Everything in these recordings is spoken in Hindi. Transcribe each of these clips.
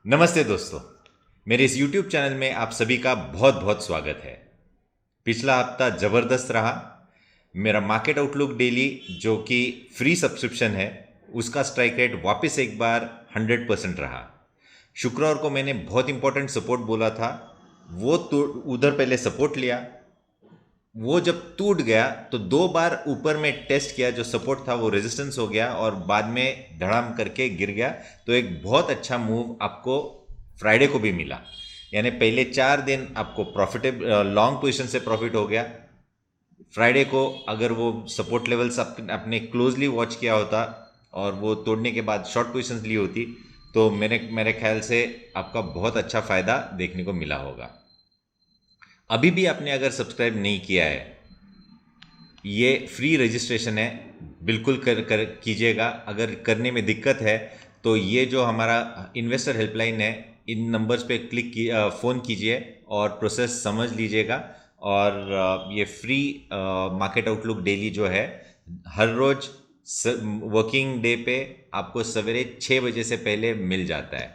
नमस्ते दोस्तों। मेरे इस YouTube चैनल में आप सभी का बहुत बहुत स्वागत है। पिछला हफ्ता ज़बरदस्त रहा। मेरा मार्केट आउटलुक डेली जो कि फ्री सब्सक्रिप्शन है उसका स्ट्राइक रेट वापस एक बार 100% रहा। शुक्रवार को मैंने बहुत इंपॉर्टेंट सपोर्ट बोला था, वो तो उधर पहले सपोर्ट लिया। वो जब टूट गया तो दो बार ऊपर में टेस्ट किया, जो सपोर्ट था वो रेजिस्टेंस हो गया और बाद में धड़ाम करके गिर गया। तो एक बहुत अच्छा मूव आपको फ्राइडे को भी मिला, यानी पहले 4 दिन आपको प्रॉफिटेबल लॉन्ग पोजीशन से प्रॉफिट हो गया। फ्राइडे को अगर वो सपोर्ट लेवल्स आपने क्लोजली वॉच किया होता और वो तोड़ने के बाद शॉर्ट पोजीशंस ली होती तो मेरे मेरे ख्याल से आपका बहुत अच्छा फ़ायदा देखने को मिला होगा। अभी भी आपने अगर सब्सक्राइब नहीं किया है, ये फ्री रजिस्ट्रेशन है, बिल्कुल कर कीजिएगा। अगर करने में दिक्कत है तो ये जो हमारा इन्वेस्टर हेल्पलाइन है, इन नंबर्स पे फ़ोन कीजिए और प्रोसेस समझ लीजिएगा। और ये फ्री मार्केट आउटलुक डेली जो है हर रोज़ वर्किंग डे पे आपको सवेरे 6 बजे से पहले मिल जाता है,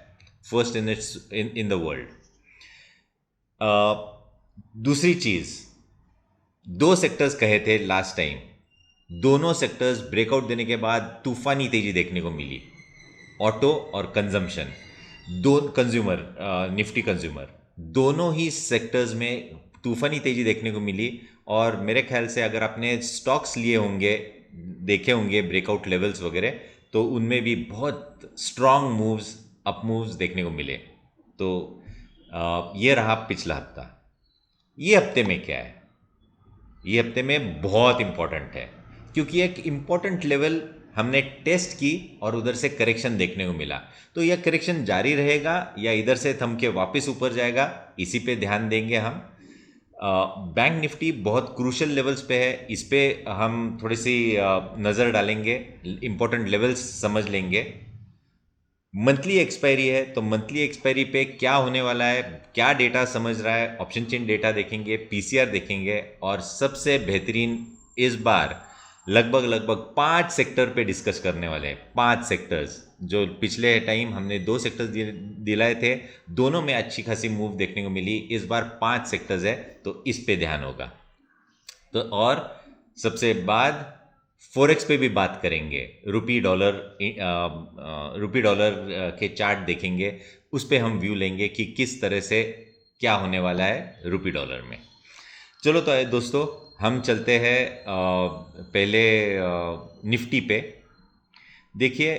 फर्स्ट इन द वर्ल्ड। दूसरी चीज़, दो सेक्टर्स कहे थे लास्ट टाइम, दोनों सेक्टर्स ब्रेकआउट देने के बाद तूफानी तेजी देखने को मिली। ऑटो और कंजम्पशन, दो कंज्यूमर, निफ्टी कंज्यूमर, दोनों ही सेक्टर्स में तूफानी तेजी देखने को मिली। और मेरे ख्याल से अगर आपने स्टॉक्स लिए होंगे, देखे होंगे ब्रेकआउट लेवल्स वगैरह, तो उनमें भी बहुत स्ट्रांग मूव्स, अप मूव्स देखने को मिले। तो ये रहा पिछला हफ्ता। ये हफ्ते में क्या है? ये हफ्ते में बहुत इंपॉर्टेंट है, क्योंकि एक इंपॉर्टेंट लेवल हमने टेस्ट की और उधर से करेक्शन देखने को मिला। तो यह करेक्शन जारी रहेगा या इधर से थम के वापस ऊपर जाएगा, इसी पे ध्यान देंगे हम। बैंक निफ्टी बहुत क्रूशल लेवल्स पे है, इस पे हम थोड़ी सी नज़र डालेंगे, इंपॉर्टेंट लेवल्स समझ लेंगे। मंथली एक्सपायरी है तो मंथली एक्सपायरी पे क्या होने वाला है, क्या डेटा समझ रहा है, ऑप्शन चेन डेटा देखेंगे, पीसीआर देखेंगे। और सबसे बेहतरीन इस बार लगभग लगभग 5 सेक्टर पे डिस्कस करने वाले हैं। 5 सेक्टर्स, जो पिछले टाइम हमने 2 सेक्टर्स दिलाए थे, दोनों में अच्छी खासी मूव देखने को मिली। इस बार 5 सेक्टर्स है तो इस पे ध्यान होगा। तो और सबसे बाद फॉरेक्स पे भी बात करेंगे। रुपी डॉलर के चार्ट देखेंगे, उस पे हम व्यू लेंगे कि किस तरह से क्या होने वाला है रुपी डॉलर में। चलो तो दोस्तों, हम चलते हैं पहले निफ्टी पे। देखिए,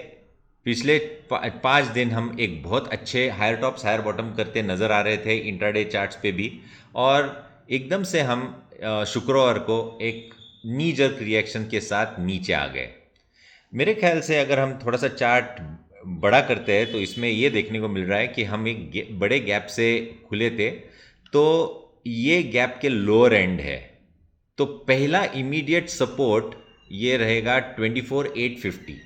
पिछले 5 दिन हम एक बहुत अच्छे हायर टॉप्स हायर बॉटम करते नज़र आ रहे थे इंट्राडे चार्ट्स पे भी। और एकदम से हम शुक्रवार को एक नी जर्क रिएक्शन के साथ नीचे आ गए। मेरे ख्याल से अगर हम थोड़ा सा चार्ट बड़ा करते हैं तो इसमें ये देखने को मिल रहा है कि हम एक बड़े गैप से खुले थे। तो ये गैप के लोअर एंड है, तो पहला इमीडिएट सपोर्ट ये रहेगा 24,850,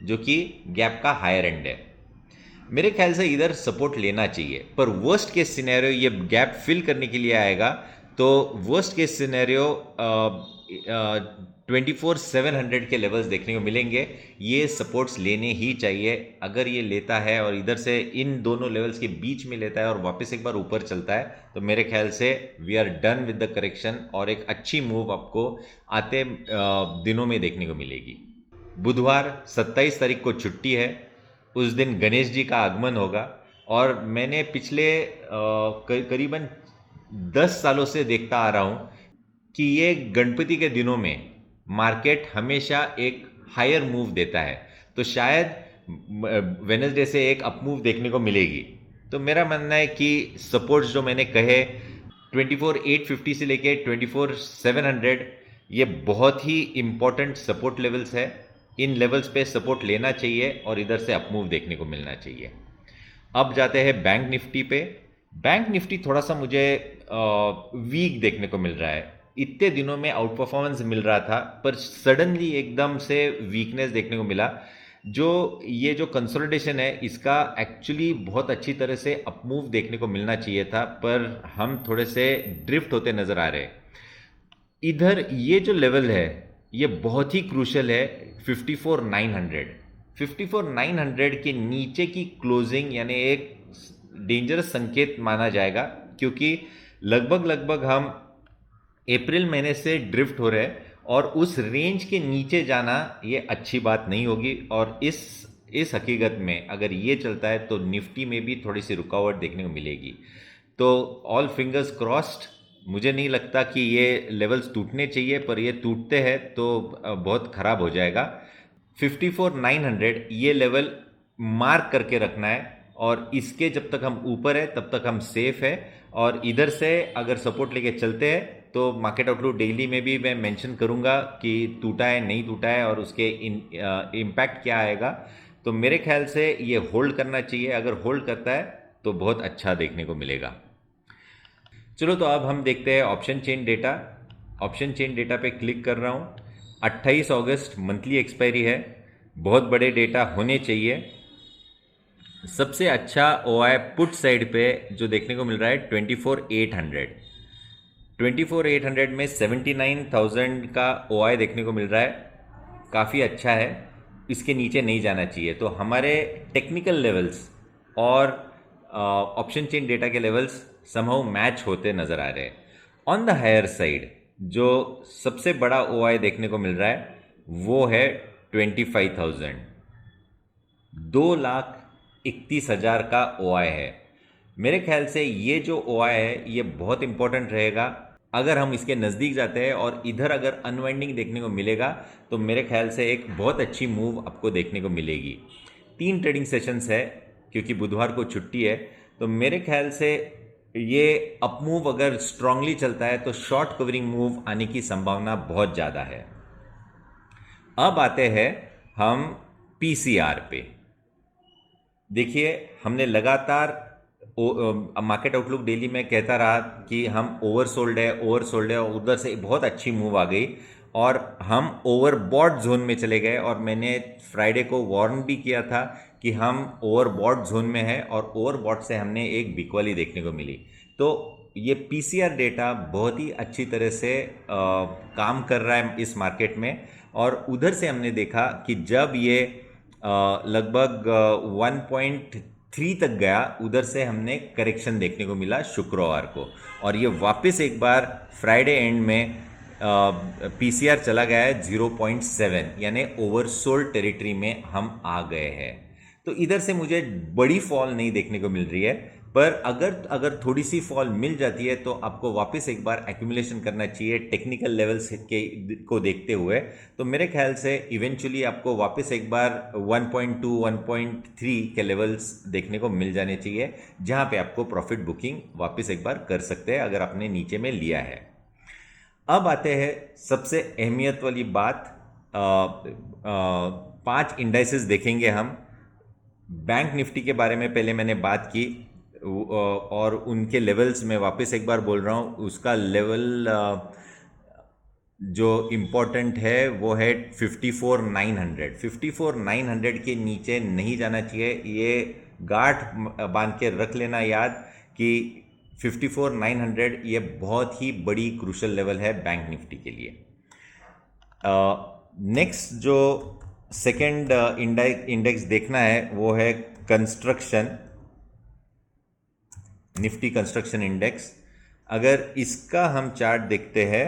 जो कि गैप का हायर एंड है। मेरे ख्याल से इधर सपोर्ट लेना चाहिए, पर वर्स्ट केस सिनेरियो ये गैप फिल करने के लिए आएगा। तो वर्स्ट केस सिनेरियो 24,700 के लेवल्स देखने को मिलेंगे। ये सपोर्ट्स लेने ही चाहिए। अगर ये लेता है और इधर से इन दोनों लेवल्स के बीच में लेता है और वापस एक बार ऊपर चलता है, तो मेरे ख्याल से we are done with the correction और एक अच्छी मूव आपको आते दिनों में देखने को मिलेगी। बुधवार 27 तारीख को छुट्टी है, उस दिन गणेश जी का आगमन होगा। और मैंने पिछले करीबन 10 सालों से देखता आ रहा हूँ कि ये गणपति के दिनों में मार्केट हमेशा एक हायर मूव देता है। तो शायद वेनसडे से एक अप मूव देखने को मिलेगी। तो मेरा मानना है कि सपोर्ट्स जो मैंने कहे 24,850 से लेके 24,700, ये बहुत ही इंपॉर्टेंट सपोर्ट लेवल्स है। इन लेवल्स पे सपोर्ट लेना चाहिए और इधर से अप मूव देखने को मिलना चाहिए। अब जाते हैं बैंक निफ्टी पे। बैंक निफ्टी थोड़ा सा मुझे वीक देखने को मिल रहा है। इतने दिनों में आउट परफॉर्मेंस मिल रहा था, पर सडनली एकदम से वीकनेस देखने को मिला। ये जो कंसोलिडेशन है, इसका एक्चुअली बहुत अच्छी तरह से अप मूव देखने को मिलना चाहिए था, पर हम थोड़े से ड्रिफ्ट होते नजर आ रहे हैं। इधर ये जो लेवल है ये बहुत ही क्रूशल है, 54,900। 54,900 के नीचे की क्लोजिंग, यानी एक डेंजरस संकेत माना जाएगा, क्योंकि लगभग लगभग हम अप्रैल महीने से ड्रिफ्ट हो रहे हैं और उस रेंज के नीचे जाना ये अच्छी बात नहीं होगी। और इस हकीकत में अगर ये चलता है तो निफ्टी में भी थोड़ी सी रुकावट देखने को मिलेगी। तो ऑल फिंगर्स क्रॉस्ड। मुझे नहीं लगता कि ये लेवल्स टूटने चाहिए, पर ये टूटते हैं तो बहुत ख़राब हो जाएगा। 54,900 ये लेवल मार्क करके रखना है, और इसके जब तक हम ऊपर है तब तक हम सेफ है। और इधर से अगर सपोर्ट लेके चलते हैं तो मार्केट आउटलुक डेली में भी मैं मेंशन करूंगा कि टूटा है नहीं टूटा है और उसके इम्पैक्ट क्या आएगा। तो मेरे ख्याल से ये होल्ड करना चाहिए। अगर होल्ड करता है तो बहुत अच्छा देखने को मिलेगा। चलो, तो अब हम देखते हैं option chain data. Option chain data पे क्लिक कर रहा हूँ। 28 अगस्त मंथली एक्सपायरी है। बहुत बड़े डेटा होने चाहिए। सबसे अच्छा ओआई पुट साइड पे जो देखने को मिल रहा है 24,800। 24,800 में 79,000 का ओआई देखने को मिल रहा है। काफ़ी अच्छा है। इसके नीचे नहीं जाना चाहिए। तो हमारे टेक्निकल लेवल्स और ऑप्शन चेन डेटा के लेवल्स समहाउ मैच होते नज़र आ रहे हैं। ऑन द हायर साइड जो सबसे बड़ा ओआई देखने को मिल रहा है वो है 25,000। 2,31,000 का ओआई है। मेरे ख्याल से ये जो ओआई है ये बहुत इंपॉर्टेंट रहेगा। अगर हम इसके नज़दीक जाते हैं और इधर अगर अनवाइंडिंग देखने को मिलेगा तो मेरे ख्याल से एक बहुत अच्छी मूव आपको देखने को मिलेगी। 3 ट्रेडिंग सेशंस है क्योंकि बुधवार को छुट्टी है। तो मेरे ख्याल से ये अप मूव अगर स्ट्रांगली चलता है तो शॉर्ट कवरिंग मूव आने की संभावना बहुत ज़्यादा है। अब आते हैं हम पीसीआर पे। देखिए, हमने लगातार मार्केट आउटलुक डेली में कहता रहा कि हम ओवरसोल्ड है और उधर से बहुत अच्छी मूव आ गई और हम ओवरबॉट जोन में चले गए। और मैंने फ्राइडे को वार्न भी किया था कि हम ओवरबॉट जोन में हैं और ओवरबॉट से हमने एक बिकवाली देखने को मिली। तो ये पीसीआर डेटा बहुत ही अच्छी तरह से काम कर रहा है इस मार्केट में। और उधर से हमने देखा कि जब ये लगभग 1.3 तक गया, उधर से हमने करेक्शन देखने को मिला शुक्रवार को। और ये वापस एक बार फ्राइडे एंड में पीसीआर चला गया है 0.7, यानी ओवरसोल्ड टेरिटरी में हम आ गए हैं। तो इधर से मुझे बड़ी फॉल नहीं देखने को मिल रही है, पर अगर थोड़ी सी फॉल मिल जाती है तो आपको वापस एक बार एक्यूमुलेशन करना चाहिए टेक्निकल लेवल्स को देखते हुए। तो मेरे ख्याल से इवेंचुअली आपको वापस एक बार 1.2 1.3 के लेवल्स देखने को मिल जाने चाहिए, जहां पे आपको प्रॉफिट बुकिंग वापस एक बार कर सकते हैं अगर आपने नीचे में लिया है। अब आते हैं सबसे अहमियत वाली बात। 5 इंडाइसेस देखेंगे हम। बैंक निफ्टी के बारे में पहले मैंने बात की और उनके लेवल्स में वापस एक बार बोल रहा हूँ। उसका लेवल जो इम्पोर्टेंट है वो है 54,900। 54,900 के नीचे नहीं जाना चाहिए। ये गांठ बांध के रख लेना याद कि 54,900 ये बहुत ही बड़ी क्रूशल लेवल है बैंक निफ्टी के लिए। नेक्स्ट जो सेकेंड इंडेक्स देखना है वो है कंस्ट्रक्शन, निफ्टी कंस्ट्रक्शन इंडेक्स। अगर इसका हम चार्ट देखते हैं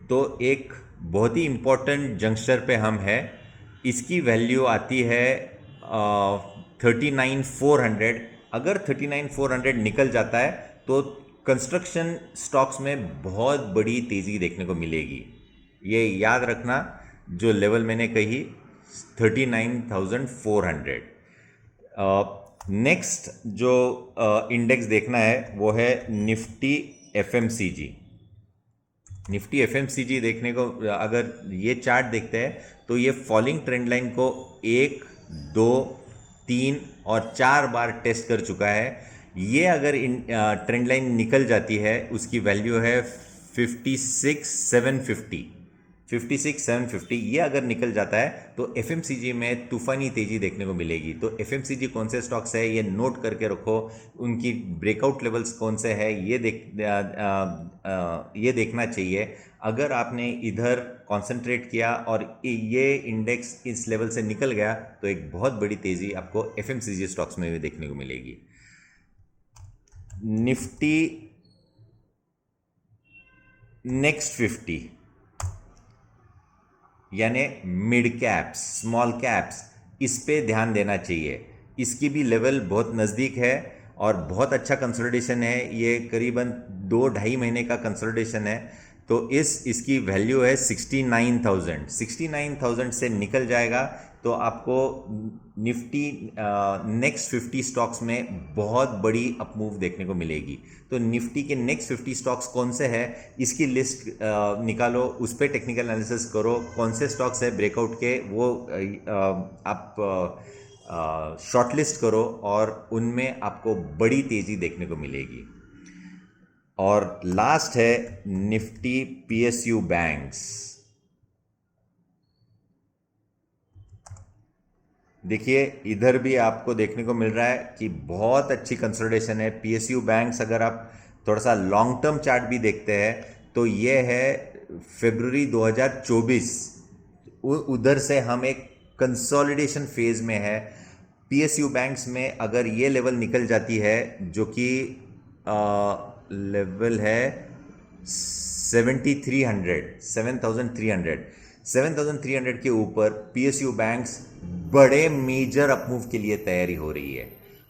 तो एक बहुत ही इंपॉर्टेंट जंक्शनर पे हम है। इसकी वैल्यू आती है 39,400। अगर 39,400 निकल जाता है तो कंस्ट्रक्शन स्टॉक्स में बहुत बड़ी तेज़ी देखने को मिलेगी। ये याद रखना, जो लेवल मैंने कही 39,400। नेक्स्ट जो इंडेक्स देखना है वो है निफ्टी एफएमसीजी। निफ्टी एफएमसीजी देखने को अगर ये चार्ट देखते हैं तो ये फॉलिंग ट्रेंड लाइन को 1, 2, 3 और 4 बार टेस्ट कर चुका है। ये अगर ट्रेंड लाइन निकल जाती है उसकी वैल्यू है 56,750। 56,750 ये अगर निकल जाता है तो एफएमसीजी में तूफानी तेजी देखने को मिलेगी। तो एफएमसीजी कौन से स्टॉक्स है ये नोट करके रखो, उनकी ब्रेकआउट लेवल्स कौन से है ये देखना चाहिए। अगर आपने इधर कंसंट्रेट किया और ये इंडेक्स इस लेवल से निकल गया तो एक बहुत बड़ी तेजी आपको एफएमसीजी स्टॉक्स में भी देखने को मिलेगी। निफ्टी नेक्स्ट 50 यानी मिड कैप्स, स्मॉल कैप्स, इस पे ध्यान देना चाहिए। इसकी भी लेवल बहुत नज़दीक है और बहुत अच्छा कंसोलिडेशन है। ये करीबन 2-2.5 महीने का कंसोलिडेशन है। तो इसकी वैल्यू है 69,000 से निकल जाएगा तो आपको निफ्टी नेक्स्ट 50 स्टॉक्स में बहुत बड़ी अपमूव देखने को मिलेगी। तो निफ्टी के नेक्स्ट 50 स्टॉक्स कौन से हैं इसकी लिस्ट निकालो, उस पर टेक्निकल एनालिसिस करो, कौन से स्टॉक्स है ब्रेकआउट के वो आप शॉर्टलिस्ट करो और उनमें आपको बड़ी तेज़ी देखने को मिलेगी। और लास्ट है निफ्टी पीएसयू बैंक्स। देखिए इधर भी आपको देखने को मिल रहा है कि बहुत अच्छी कंसोलिडेशन है। पीएसयू बैंक्स अगर आप थोड़ा सा लॉन्ग टर्म चार्ट भी देखते हैं तो ये है फरवरी 2024, उधर से हम एक कंसोलिडेशन फेज में है। पीएसयू बैंक्स में अगर ये लेवल निकल जाती है जो कि लेवल है 7,300 के ऊपर पीएसयू बैंक्स बड़े मेजर अपमूव के लिए तैयारी हो रही है।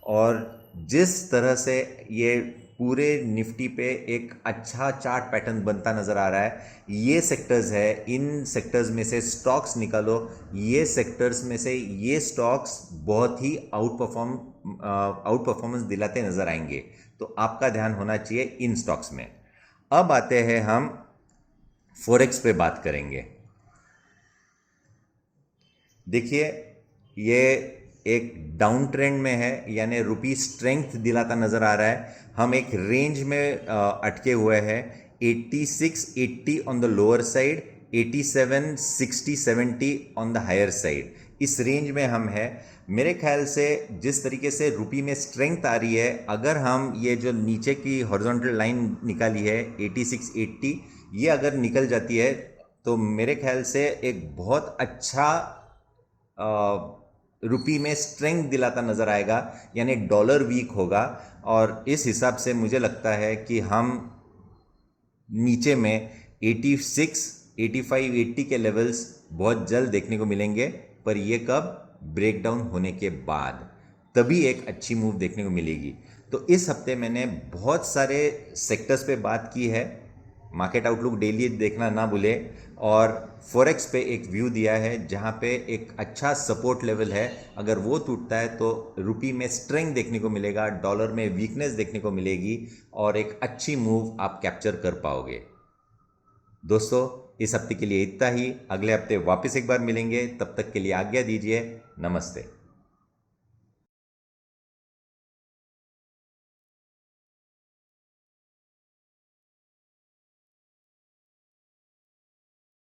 और जिस तरह से ये पूरे निफ्टी पे एक अच्छा चार्ट पैटर्न बनता नज़र आ रहा है, ये सेक्टर्स है, इन सेक्टर्स में से स्टॉक्स निकालो। ये सेक्टर्स में से ये स्टॉक्स बहुत ही आउट परफॉर्मेंस दिलाते नज़र आएंगे। तो आपका ध्यान होना चाहिए इन स्टॉक्स में। अब आते हैं हम फॉरेक्स पे बात करेंगे। देखिए ये एक डाउन ट्रेंड में है, यानी रुपी स्ट्रेंथ दिलाता नज़र आ रहा है। हम एक रेंज में अटके हुए हैं, 86-80 on the lower side, 87-60-70 on the higher side. इस रेंज में हम हैं। मेरे ख्याल से जिस तरीके से रुपी में स्ट्रेंथ आ रही है, अगर हम ये जो नीचे की हॉरिजॉन्टल लाइन निकाली है 86-80, ये अगर निकल जाती है तो मेरे ख्याल से एक बहुत अच्छा रुपी में स्ट्रेंथ दिलाता नज़र आएगा, यानी डॉलर वीक होगा। और इस हिसाब से मुझे लगता है कि हम नीचे में 86, 85, 80 के लेवल्स बहुत जल्द देखने को मिलेंगे। पर ये कब? ब्रेकडाउन होने के बाद, तभी एक अच्छी मूव देखने को मिलेगी। तो इस हफ्ते मैंने बहुत सारे सेक्टर्स पे बात की है। मार्केट आउटलुक डेली देखना ना भूले, और फॉरेक्स पे एक व्यू दिया है जहाँ पे एक अच्छा सपोर्ट लेवल है। अगर वो टूटता है तो रुपी में स्ट्रेंथ देखने को मिलेगा, डॉलर में वीकनेस देखने को मिलेगी और एक अच्छी मूव आप कैप्चर कर पाओगे। दोस्तों इस हफ्ते के लिए इतना ही। अगले हफ्ते वापस एक बार मिलेंगे, तब तक के लिए आज्ञा दीजिए। नमस्ते।